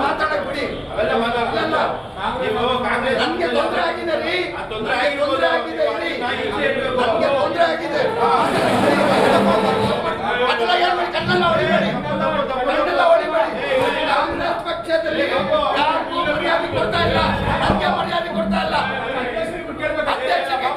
ಮಾತಾಡಕ್ ಬಿಡಿ. ನನ್ಗೆ ತೊಂದರೆ ಆಗಿದೆ ರೀ, ತೊಂದರೆ ಆಗಿದೆ ರೀ, ನನ್ಗೆ ತೊಂದರೆ ಆಗಿದೆ. ಅದೆಲ್ಲ ಹೇಳ್ಬೇಡಿ, ಕಣ್ಣೆಲ್ಲ ಹೊಡಿಬೇಡಿ, ಕಣ್ಣೆಲ್ಲ ಹೊಡಿಬೇಡಿ. ಕಾಂಗ್ರೆಸ್ ಪಕ್ಷದಲ್ಲಿ ಯಾರಿಗೂ ಮರ್ಯಾದೆ ಕೊಡ್ತಾ ಇಲ್ಲ, ನನ್ಗೆ ಮರ್ಯಾದೆ ಕೊಡ್ತಾ ಇಲ್ಲ. ಅಧ್ಯಕ್ಷರಿಗೆ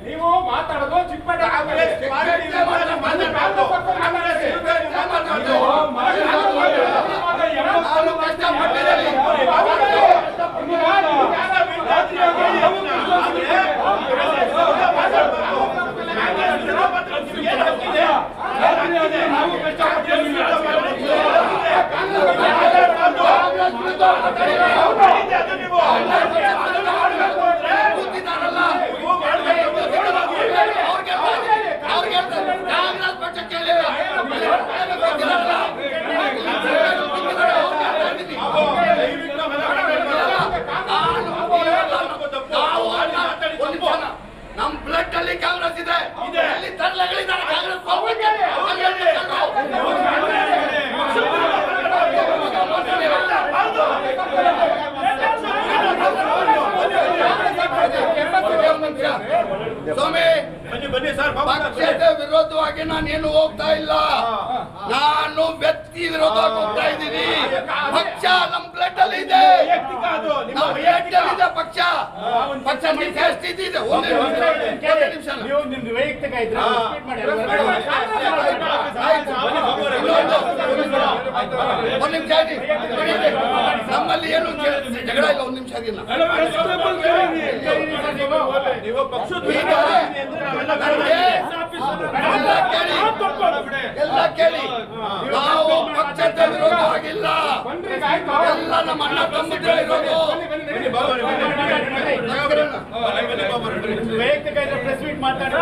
ನೀವು ಮಾತಾಡೋದು ಚಿಕ್ಕಪೇಟೆ ನಮ್ ಬ್ಲಡ್ ಅಲ್ಲಿ ಕಾಂಗ್ರೆಸ್ ಇದೆ, ಅಲ್ಲಿ ತರಲೆಗಳಿದ್ದಾರೆ ಕಾಂಗ್ರೆಸ್. ಸ್ವಾಮಿ, ಪಕ್ಷದ ವಿರೋಧವಾಗಿ ನಾನೇನು ಹೋಗ್ತಾ ಇಲ್ಲ, ನಾನು ವ್ಯಕ್ತಿ ವಿರೋಧವಾಗಿ ಹೋಗ್ತಾ ಇದ್ದೀನಿ. ಪಕ್ಷ ನಮ್ ಬ್ಲಡ್ ಅಲ್ಲಿ ಇದೆ, ಪಕ್ಷ ಪಕ್ಷ ಇದೆ. ಒಂದು ನಿಮಿಷ ವೈಯಕ್ತಿಕ ನಮ್ಮಲ್ಲಿ ಏನು ಜಗಳ ಇಲ್ಲ. ಒಂದು ನಿಮಿಷ ಆಗಿಲ್ಲ. ಎಲ್ಲ ಕೇಳಿ, ನಾವು ಪಕ್ಷದ ವಿರೋಧವಾಗಿಲ್ಲ, ಎಲ್ಲ ನಮ್ಮ ಅಣ್ಣ ತಮ್ಮಂದಿರ ಇರೋದು. ವೈಯಕ್ತಿಕ ಪ್ರೆಸ್ ಮೀಟ್ ಮಾತಾಡಿ.